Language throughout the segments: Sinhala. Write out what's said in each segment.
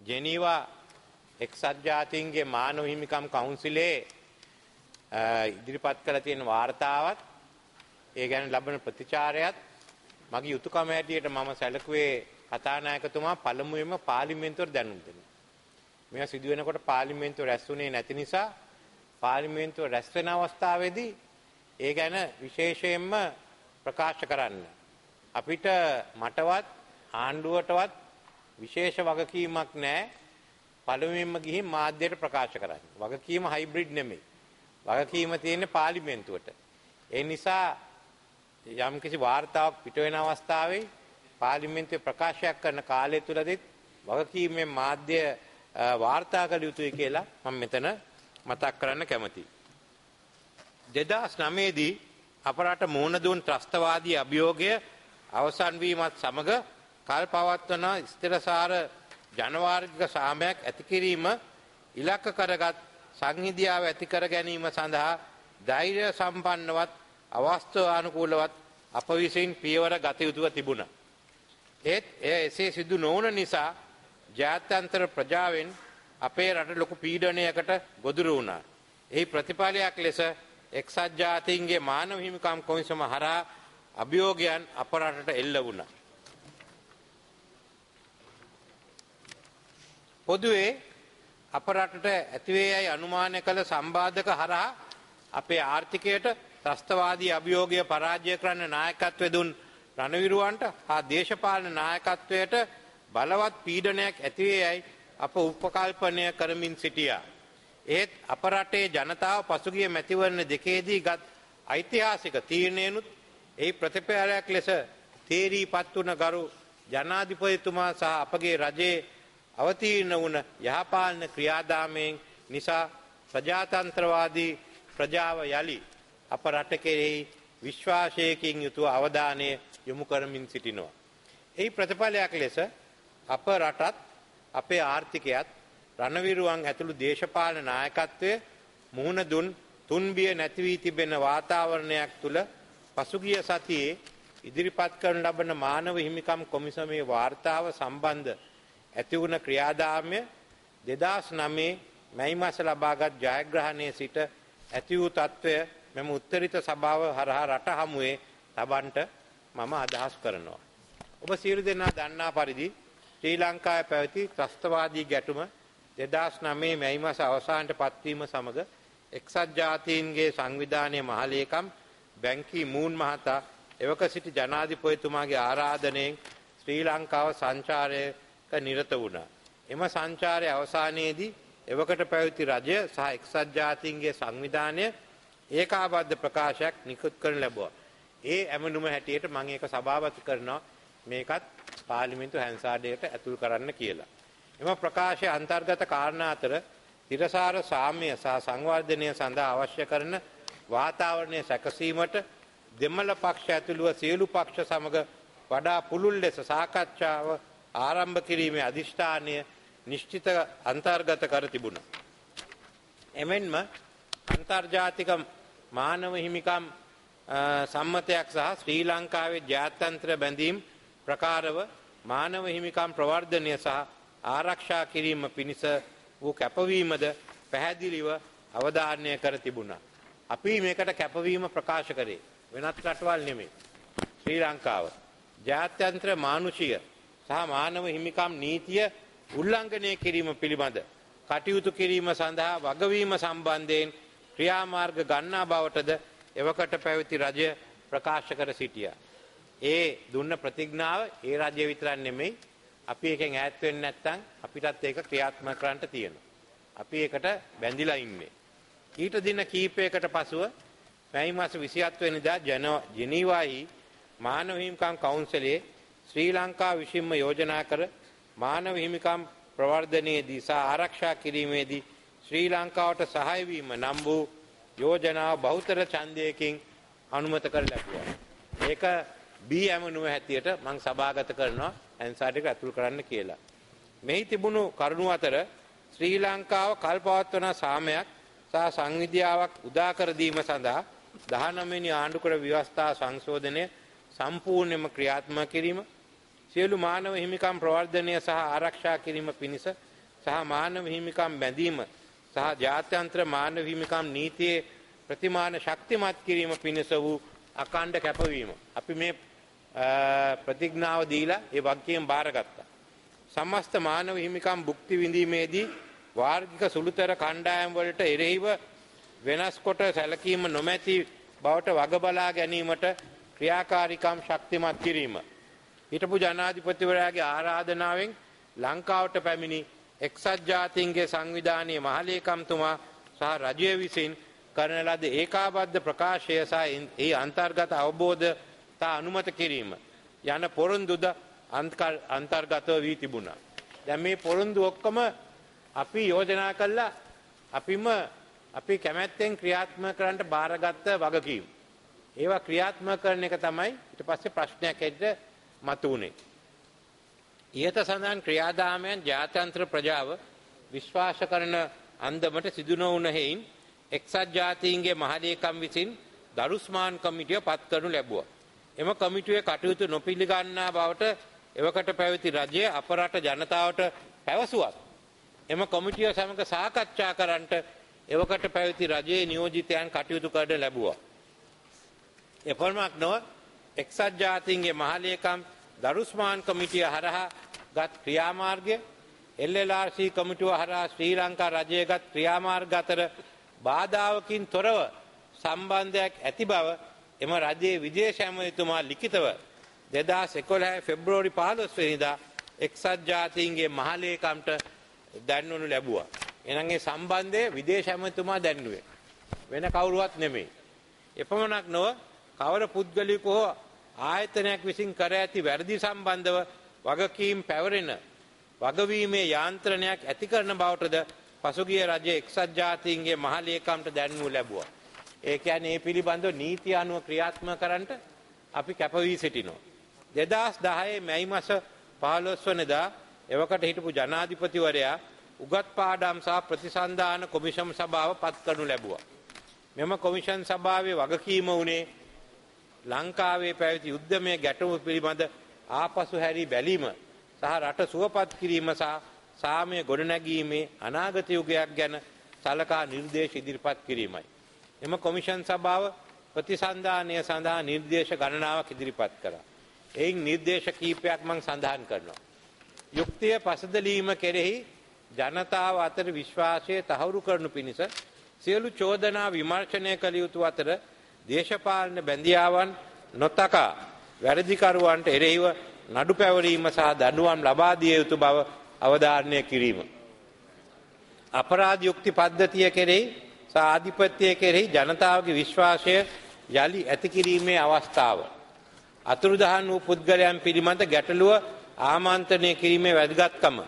ජෙනීවා එක්සත් ජාතීන්ගේ මානව හිමිකම් කවුන්සිලේ ඉදිරිපත් කළ තියෙන වාර්තාවත් ඒ ගැන ලබන ප්‍රතිචාරයත් මගේ යුතුයකම හැටියට මම සැලකුවේ කතානායකතුමා පළමුවෙන්ම පාර්ලිමේන්තුවට දැනුම් දෙන්න. මේවා සිදු වෙනකොට පාර්ලිමේන්තුව රැස්ුනේ නැති නිසා පාර්ලිමේන්තුව රැස් වෙන අවස්ථාවේදී ඒ ගැන විශේෂයෙන්ම ප්‍රකාශ කරන්න. අපිට මටවත් ආණ්ඩුවටවත් විශේෂ වගකීමක් නැහැ. පළමුවෙන්ම ගිහින් මාධ්‍යයට ප්‍රකාශ කරන්න. වගකීම හයිබ්‍රිඩ් නෙමෙයි. වගකීම තියෙන්නේ පාර්ලිමේන්තුවට. ඒ නිසා යම්කිසි වාර්තාවක් පිට වෙන අවස්ථාවේ පාර්ලිමේන්තුවේ ප්‍රකාශයක් කරන කාලය තුලදී වගකීමෙන් මාධ්‍ය වාර්තා කළ යුතුයි කියලා මම මෙතන මතක් කරන්න කැමතියි. 2009 දී අපරාට මුහුණ දුන් ත්‍රස්තවාදී අභියෝගය අවසන් වීමත් සමග කල් පවත්වන ස්ථිරසාර ජනවාර්ගික සාමයක් ඇති කිරීම ඉලක්ක කරගත් සංහිඳියාව ඇති කර ගැනීම සඳහා ධෛර්ය සම්පන්නවත් අවස්ථානුකූලවත් අප විසින් පියවර ගත යුතුව තිබුණා. ඒත් එසේ සිදු නොවන නිසා ජාත්‍යන්තර ප්‍රජාවෙන් අපේ රට ලොකු පීඩනයකට ගොදුරු වුණා. එහි ප්‍රතිඵලයක් ලෙස එක්සත් ජාතීන්ගේ මානව හිමිකම් කොමිසම හරහා අභියෝගයන් අප රටට එල්ල වුණා. පොදුවේ අප රටට ඇතිවේ යයි අනුමානය කළ සම්බාධක හරහා අපේ ආර්ථිකයට ත්‍රස්තවාදී අභියෝගය පරාජය කරන්න නායකත්වය දුන් රණවිරුවන්ට හා දේශපාලන නායකත්වයට බලවත් පීඩනයක් ඇතිවේ යයි අප උපකල්පනය කරමින් සිටියා. ඒත් අප රටේ ජනතාව පසුගිය මැතිවරණ දෙකේදී ගත් ඓතිහාසික තීරණයනුත් එහි ප්‍රතිඵලයක් ලෙස තේරීපත් වුණ ගරු ජනාධිපතිතුමා සහ අපගේ රජයේ අවතීර්ණ වුණ යහපාලන ක්‍රියාදාමයෙන් නිසා ප්‍රජාතන්ත්‍රවාදී ප්‍රජාව යලි අප රට කෙරෙහි විශ්වාසයකින් යුතුව අවධානය යොමු කරමින් සිටිනවා. එහි ප්‍රතිඵලයක් ලෙස අප රටත් අපේ ආර්ථිකයත් රණවිරුවන් ඇතුළු දේශපාලන නායකත්වය මුහුණ දුන් තුන්බිය නැති වී තිබෙන වාතාවරණයක් තුළ පසුගිය සතියේ ඉදිරිපත් කරන ලබන මානව හිමිකම් කොමිසමේ වාර්තාව සම්බන්ධ ඇති වුණ ක්‍රියාදාමය 2009 මැයි මාස ලබාගත් ජයග්‍රහණයේ සිට ඇති වූ තත්ත්වය මෙම උත්තරිත සභාව හරහා රට හමුවේ තබන්නට මම අදහස් කරනවා. ඔබ සියලු දෙනා දන්නා පරිදි ශ්‍රී ලංකාවේ පැවති ත්‍රස්තවාදී ගැටුම 2009 මැයි මාස අවසානයේ පත්වීම සමග එක්සත් ජාතීන්ගේ සංවිධානයේ මහලේකම් බැන් කී මූන් මහතා එවක සිටි ජනාධිපතිතුමාගේ ආරාධනයෙන් ශ්‍රී ලංකාව සංචාරයක නිරත වුණා. එම සංචාරයේ අවසානයේදී එවකට පැවති රජය සහ එක්සත් ජාතීන්ගේ සංවිධානය ඒකාබද්ධ ප්‍රකාශයක් නිකුත් කරන ලැබුවා. ඒ ඇමනුම හැටියට මම ඒක සභාපති කරනවා මේකත් පාර්ලිමේන්තු හැන්සාඩයට ඇතුල් කරන්න කියලා. එම ප්‍රකාශය අන්තර්ගත කාරණා අතර තිරසාර සාම්‍ය සහ සංවර්ධනය සඳහා අවශ්‍ය කරන වාතාවරණය සැකසීමට දෙමළ පක්ෂ ඇතුළුව සියලු පක්ෂ සමග වඩා පුළුල් ලෙස සාකච්ඡාව ආරම්භ කිරීමේ අධිෂ්ඨානය නිශ්චිත අන්තර්ගත කර තිබුණා. එමෙන්ම අන්තර්ජාතික මානව හිමිකම් සම්මතයක් සහ ශ්‍රී ලංකාවේ ජාත්‍යන්තර බැඳීම් ප්‍රකාරව මානව හිමිකම් ප්‍රවර්ධනය සහ ආරක්ෂා කිරීම පිණිස වූ කැපවීමද පැහැදිලිව අවධාරණය කර තිබුණා. අපි මේකට කැපවීම ප්‍රකාශ කරේ වෙනත් රටවල් නෙමෙයි. ශ්‍රී ලංකාව ජාත්‍යන්තර මානුෂීය සහ මානව හිමිකම් නීතිය උල්ලංඝනය කිරීම පිළිබඳ කටයුතු කිරීම සඳහා වගවීම සම්බන්ධයෙන් ක්‍රියාමාර්ග ගන්නා බවටද එවකට පැවති රජය ප්‍රකාශ කර සිටියා. ඒ දුන්න ප්‍රතිඥාව ඒ රජය විතරක් නෙමෙයි අපි එකෙන් ඈත් වෙන්නේ නැත්නම් අපිටත් ඒක ක්‍රියාත්මක කරන්න තියෙනවා. අපි ඒකට බැඳිලා ඉන්නේ. ඊට දින කීපයකට පසුව මැයි මාස 27 වෙනිදා ජෙනීවාහි මානව හිමිකම් කවුන්සිලයේ ශ්‍රී ලංකාව විසින්ම යෝජනා කර මානව හිමිකම් ප්‍රවර්ධනයේදී සහ ආරක්ෂා කිරීමේදී ශ්‍රී ලංකාවට සහාය වීම නම් වූ යෝජනාව බහුතර ඡන්දයකින් අනුමත කර ලැබුවා. ඒක බී ඇමනුම හැටියට මම සභාගත කරනවා ඇන්සාර් ඇතුල් කරන්න කියලා. මෙහි තිබුණු කරුණු අතර ශ්‍රී ලංකාව කල්පවත්වන සාමයක් සහ සංවිධාවක් උදා කර දීම සඳහා 19 වෙනි ආණ්ඩුක්‍රම ව්‍යවස්ථා සංශෝධනය සම්පූර්ණයෙන්ම ක්‍රියාත්මක කිරීම, සියලු මානව හිමිකම් ප්‍රවර්ධනය සහ ආරක්ෂා කිරීම පිණිස සහ මානව හිමිකම් බැඳීම සහ ජාත්‍යන්තර මානව හිමිකම් නීතියේ ප්‍රතිමාන ශක්තිමත් කිරීම පිණිස වූ අඛණ්ඩ කැපවීම. අපි මේ ප්‍රතිඥාව දීලා ඒ වගකීම බාරගත්තා. සමස්ත මානව හිමිකම් භුක්ති විඳීමේදී වාර්ගික සුළුතර කණ්ඩායම් වලට එරෙහිව වෙනස් කොට සැලකීම නොමැති බවට වග බලා ගැනීමට ක්‍රියාකාරීකම් ශක්තිමත් කිරීම. හිටපු ජනාධිපතිවරයාගේ ආරාධනාවෙන් ලංකාවට පැමිණි එක්සත් ජාතීන්ගේ සංවිධානයේ මහලේකම්තුමා සහ රජය විසින් කරන ලද ඒකාබද්ධ ප්‍රකාශය සහ ඒ අන්තර්ගත අවබෝධතා අනුමත කිරීම යන පොරොන්දුද අන්තර්ගතව වී තිබුණා. දැන් මේ පොරොන්දු ඔක්කොම අපි යෝජනා කළා අපි කැමැත්තෙන් ක්‍රියාත්මක කරන්න බාරගත්ත වගකීම්. ඒවා ක්‍රියාත්මක කරන එක තමයි ඊට පස්සේ ප්‍රශ්නයක් ඇද්ද මතුවුනේ. ඊට සඳහන් ක්‍රියාදාමයන් ජාත්‍යන්තර ප්‍රජාව විශ්වාස කරන අන්දමට සිදු නොවුන හේයින් එක්සත් ජාතීන්ගේ මහලේකම් විසින් දරුස්මාන් කමිටුව පත් කරනු ලැබුවා. එම කමිටුවේ කටයුතු නොපිළිගන්නා බවට එවකට පැවති රජය අප රට ජනතාවට පැවසුවත් එම කමිටුව සමග සාකච්ඡා කරන්නට එවකට පැවති රජයේ නියෝජිතයන් කටයුතු කරන ලැබුවා. එපමණක් නොව එක්සත් ජාතීන්ගේ මහලේකම් දරුස්මාන් කමිටිය හරහා ගත් ක්‍රියාමාර්ගය LLRC කමිටුව හරහා ශ්‍රී ලංකා රජය ගත් ක්‍රියාමාර්ග අතර බාධාවකින් තොරව සම්බන්ධයක් ඇති බව එම රජයේ විදේශ ඇමතිතුමා ලිඛිතව 2011 පෙබ්‍රවාරි 15 වෙනිදා එක්සත් ජාතීන්ගේ මහලේකම්ට දැන්වනු ලැබුවා. එනං ඒ සම්බන්ධය විදේශ ඇමතිතුමා දැන්නුවේ. වෙන කවුරුවත් නෙමෙයි. එපමණක් නොව කවර පුද්ගලික හෝ ආයතනයක් විසින් කර ඇති වැරදි සම්බන්ධව වගකීම් පැවරෙන වගවීමේ යාන්ත්‍රණයක් ඇති කරන බවටද පසුගිය රජයේ එක්සත් ජාතීන්ගේ මහලේකම්ට දැන්වනු ලැබුවා. ඒ කියන්නේ මේ පිළිබඳව නීතිය අනුව ක්‍රියාත්මක කරන්නට අපි කැප වී සිටිනවා. 2010 මැයි මාස 15 වෙනිදා එවකට හිටපු ජනාධිපතිවරයා උගත් පාඩම් සහ ප්‍රතිසන්ධාන කොමිෂන් සභාව පත් කරනු ලැබුවා. මෙම කොමිෂන් සභාවේ වගකීම වුණේ ලංකාවේ පැවති යුද්ධමය ගැටුම පිළිබඳ ආපසු හැරී බැලීම සහ රට සුවපත් කිරීම සහ සාමය ගොඩනැගීමේ අනාගත යුගයක් ගැන සලකා නිර්දේශ ඉදිරිපත් කිරීමයි. එම කොමිෂන් සභාව ප්‍රතිසන්ධානය සඳහා නිර්දේශ ගණනාවක් ඉදිරිපත් කළා. එයින් නිර්දේශ කීපයක් මම සඳහන් කරනවා. යුක්තිය පසදලීම කෙරෙහි ජනතාව අතර විශ්වාසය තහවුරු කරනු පිණිස සියලු චෝදනා විමර්ශනය කළ යුතු අතර දේශපාලන බැඳියාවන් නොතකා වැරදිකරුවන්ට එරෙහිව නඩු පැවරීම සහ දඬුවම් ලබා දිය යුතු බව අවධාරණය කිරීම. අපරාධ යුක්ති පද්ධතිය කෙරෙහි සහ ආධිපත්‍යය කෙරෙහි ජනතාවගේ විශ්වාසය යලි ඇති කිරීමේ අවස්ථාව. අතුරුදහන් වූ පුද්ගලයන් පිළිබඳ ගැටලුව ආමන්ත්‍රණය කිරීමේ වැදගත්කම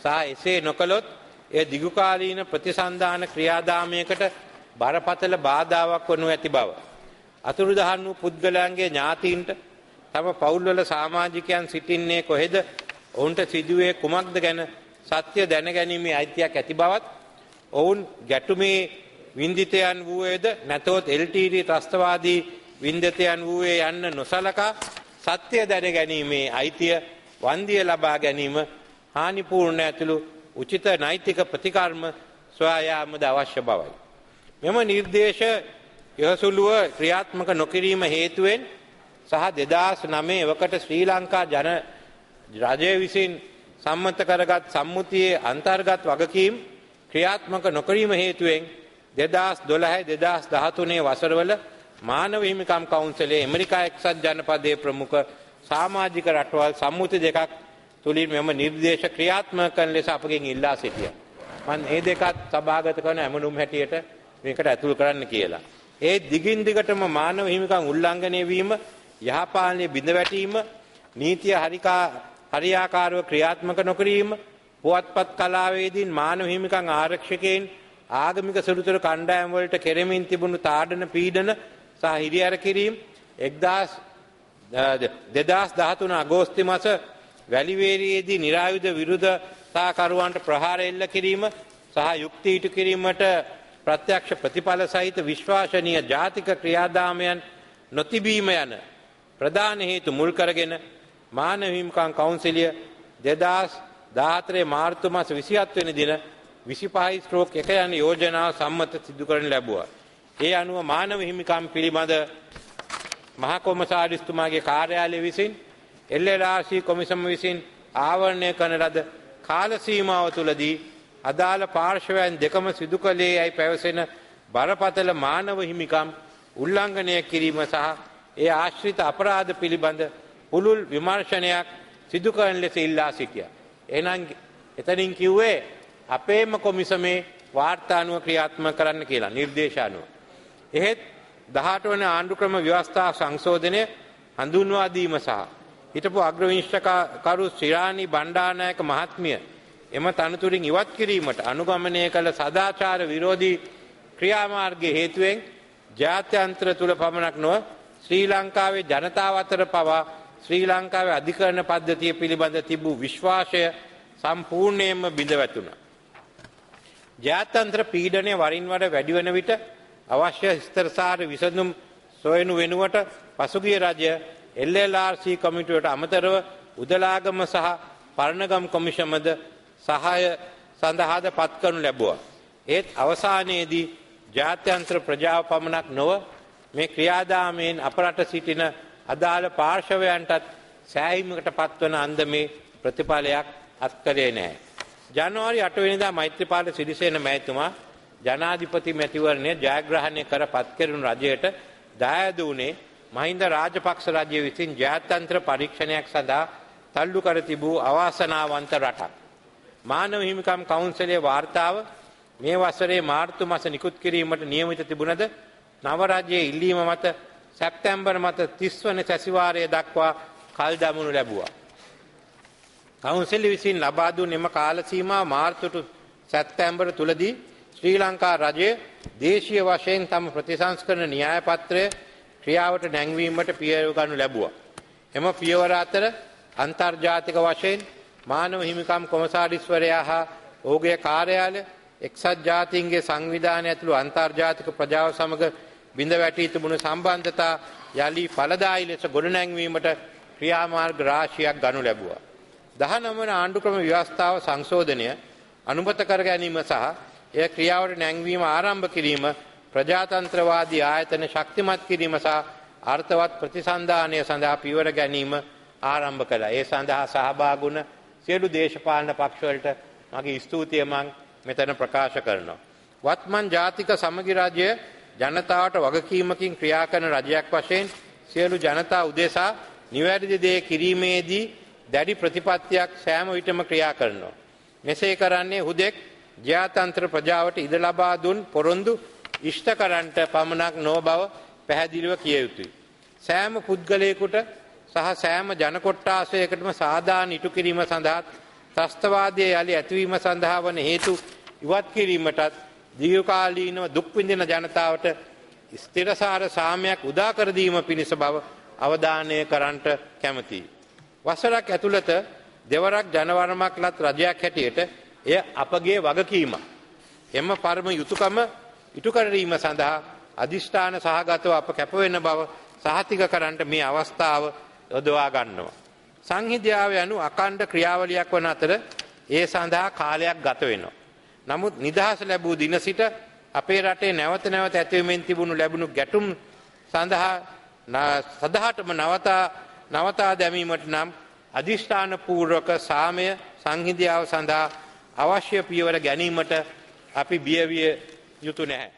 සහ එසේ නොකළොත් එය දිගුකාලීන ප්‍රතිසන්ධාන ක්‍රියාදාමයකට බරපතල බාධාවක් වනු ඇති බව. අතුරුදහන් වූ පුද්ගලයන්ගේ ඥාතීන්ට තම පවුල්වල සමාජිකයන් සිටින්නේ කොහෙද, ඔවුන්ට සිදුවේ කුමක්ද ගැන සත්‍ය දැනගැනීමේ අයිතියක් ඇති බවත්, ඔවුන් ගැටුමේ වින්දිතයන් වූයේද නැතොත් LTT ත්‍රස්තවාදී වින්දිතයන් වූයේ යන්න නොසලකා සත්‍ය දැනගැනීමේ අයිතිය වන්දිය ලබා ගැනීම හානිපූර්ණ ඇතුළු උචිත නෛතික ප්‍රතිකර්ම සොයා යාමද අවශ්‍ය බවයි. මෙම නිර්දේශ යොසුලුව ක්‍රියාත්මක නොකිරීම හේතුවෙන් සහ 2009 වකට ශ්‍රී ලංකා ජන රජය විසින් සම්මත කරගත් සම්මුතියේ අන්තර්ගත වගකීම් ක්‍රියාත්මක නොකිරීම හේතුවෙන් 2012-2013 වසරවල මානව හිමිකම් කවුන්සිලයේ ඇමරිකා එක්සත් ජනපදයේ ප්‍රමුඛ සමාජික රටවල් සම්මුති දෙකක් තුලින් මෙම නිර්දේශ ක්‍රියාත්මක කරන ලෙස අපගෙන් ඉල්ලා සිටියා. මම මේ දෙකත් සභාගත කරන ඇමණුම් හැටියට මේකට ඇතුල් කරන්න කියලා. ඒ දිගින් දිගටම මානව හිමිකම් උල්ලංඝනය වීම, යහපාලනයේ බිඳ වැටීම, නීතිය හරියාකාරව ක්‍රියාත්මක නොකිරීම, පුවත්පත් කලාවේදීන් මානව හිමිකම් ආරක්ෂකයන් ආගමික සුළුතර කණ්ඩායම් වලට කෙරෙමින් තිබුණු තාඩන පීඩන සහ හිරිහැර කිරීම 2013 අගෝස්තු මාස වැලිවේරියේදී නිරායුධ විරුද්ධතාකරුවන්ට ප්‍රහාර එල්ල කිරීම සහ යුක්ති ඉටු කිරීමට ප්‍රත්‍යක්ෂ ප්‍රතිඵල සහිත විශ්වාසනීය ජාතික ක්‍රියාදාමයන් නොතිබීම යන ප්‍රධාන හේතු මුල් කරගෙන මානව හිමිකම් කවුන්සිලය 2013 14 මාර්තු මාස 27 වෙනි දින 25/1 යන යෝජනාව සම්මත සිදු කරනු ලැබුවා. ඒ අනුව මානව හිමිකම් පිළිබඳ මහා කොමසාරිස්තුමාගේ කාර්යාලය විසින් LLRC කොමිසම විසින් ආවරණය කරන ලද කාල සීමාව තුළදී අදාළ පාර්ශවයන් දෙකම සිදු කළේ යයි පැවසෙන බරපතල මානව හිමිකම් උල්ලංඝනය කිරීම සහ ඒ ආශ්‍රිත අපරාධ පිළිබඳ පුළුල් විමර්ශනයක් සිදු කරන ලෙස ඉල්ලා සිටියා. එහෙනම් එතනින් කිව්වේ අපේම කොමිසමේ වාර්තානුව ක්‍රියාත්මක කරන්න කියලා නිර්දේශ අනුව. එහෙත් 18 වන ආණ්ඩුක්‍රම ව්‍යවස්ථා සංශෝධනය හඳුන්වා දීම සහ හිටපු අග්‍රවිනිශ්චකරු ශිරාණි බණ්ඩාරනායක මහත්මිය එම තනතුරින් ඉවත් කිරීමට අනුගමනය කළ සදාචාර විරෝධී ක්‍රියාමාර්ගයේ හේතුවෙන් ජාත්‍යන්තර තුල පමණක් නොව ශ්‍රී ලංකාවේ ජනතාව අතර පවා ශ්‍රී ලංකාවේ අධිකරණ පද්ධතිය පිළිබඳ තිබූ විශ්වාසය සම්පූර්ණයෙන්ම බිඳ වැටුණා. ජාත්‍යන්තර පීඩනය වරින් වර වැඩි වන විට අවශ්‍ය ස්ථිරසාර විසඳුම් සොයනු වෙනුවට පසුගිය රජය LLRC කමිටුවට අමතරව උදලාගම සහ පරණගම් කොමිෂමද සහාය සඳහාද පත් කරනු ලැබුවා. ඒත් අවසානයේදී ජාත්‍යන්තර ප්‍රජාව පමණක් නොව මේ ක්‍රියාදාමයෙන් අපරට සිටින අදාළ පාර්ශවයන්ටත් සෑහීමකට පත්වන අන්දමේ ප්‍රතිඵලයක් අත්කරේ නැහැ. ජනවාරි 8 වෙනිදා මෛත්‍රීපාල සිරිසේන මැතිතුමා ජනාධිපති මැතිවරණය ජයග්‍රහණය කර පත් කෙරුණු රජයට දායාද වුණේ මහින්ද රාජපක්ෂ රජය විසින් ජාත්‍යන්තර පරීක්ෂණයක් සඳහා තල්ලු කර තිබූ අවාසනාවන්ත රටක්. මානව හිමිකම් කවුන්සිලේ වාර්තාව මේ වසරේ මාර්තු මාස නිකුත් කිරීමට නියමිත තිබුණද නව රජයේ ඉල්ලීම මත සැප්තැම්බර් මත 30 වන සැසිවාරය දක්වා කල් දමනු ලැබුවා. කවුන්සිල් විසින් ලබා දුන් එම කාල සීමාව මාර්තු සැප්තැම්බර් තුලදී ශ්‍රී ලංකා රජය දේශීය වශයෙන් තම ප්‍රතිසංස්කරණ න්‍යාය පත්‍රය ක්‍රියාවට නැංවීමට පියවර ගනු ලැබුවා. එම පියවර අතර අන්තර්ජාතික වශයෙන් මානව හිමිකම් කොමසාරිස්වරයා හා ඔහුගේ කාර්යාලය එක්සත් ජාතීන්ගේ සංවිධානය ඇතුළු අන්තර්ජාතික ප්‍රජාව සමග බිඳ වැටී තිබුණු සම්බන්ධතා යලි ඵලදායී ලෙස ගොඩනැංවීමට ක්‍රියාමාර්ග රාශියක් ගනු ලැබුවා. 19 වන ආණ්ඩුක්‍රම ව්‍යවස්ථාව සංශෝධනය අනුමත කර ගැනීම සහ එය ක්‍රියාවට නැංවීම ආරම්භ කිරීම ප්‍රජාතන්ත්‍රවාදී ආයතන ශක්තිමත් කිරීම සහ අර්ථවත් ප්‍රතිසන්ධානය සඳහා පියවර ගැනීම ආරම්භ කළා. ඒ සඳහා සහභාගී වුණ සියලු දේශපාලන පක්ෂවලට මගේ ස්තුතිය මම මෙතන ප්‍රකාශ කරනවා. වත්මන් ජාතික සමගි රජය ජනතාවට වගකීමකින් ක්‍රියා කරන රජයක් වශයෙන් සියලු ජනතා උදෙසා නිවැරදි දේ කිරීමේදී දැඩි ප්‍රතිපත්තියක් සෑම විටම ක්‍රියා කරනවා. මෙසේ කරන්නේ හුදෙක් ජාත්‍යන්තර ප්‍රජාවට ඉඩ ලබා දුන් පොරොන්දු ඉෂ්ට කරන්නට පමණක් නොව බව පැහැදිලිව කිය යුතුයි. සෑම පුද්ගලයෙකුට සහ සෑම ජන කොට්ටාසයකටම සාධාරණ ඉටු කිරීම සඳහා ත්‍රස්තවාදයේ යලි ඇතිවීම සඳහා වන හේතු ඉවත් කිරීමටත් දීර්ඝකාලීනව දුක් විඳින ජනතාවට ස්ථිරසාර සාමයක් උදා කර දීම පිණිස බව අවධානය කරන්නට කැමැතියි. වසරක් ඇතුළත දෙවරක් ජනවරමක් ලත් රජයක් හැටියට එය අපගේ වගකීමක්. එම පරම යුතුයකම ඉටු කිරීම සඳහා අදිෂ්ඨාන සහගතව අප කැප වෙන බව සහතික කරන්නට මේ අවස්ථාව යොදවා ගන්නවා. සංහිඳියාව යනු අඛණ්ඩ ක්‍රියාවලියක් වන අතර ඒ සඳහා කාලයක් ගත වෙනවා. නමුත් නිදහස ලැබූ දින සිට අපේ රටේ නැවත නැවත ඇතිවෙමින් තිබුණු ලැබුණු ගැටුම් සඳහා සදහටම නවතා දැමීමට නම් අදිෂ්ඨාන පූර්වක සාමය සංහිඳියාව සඳහා අවශ්‍ය පියවර ගැනීමට අපි බිය විය යුතු නැහැ.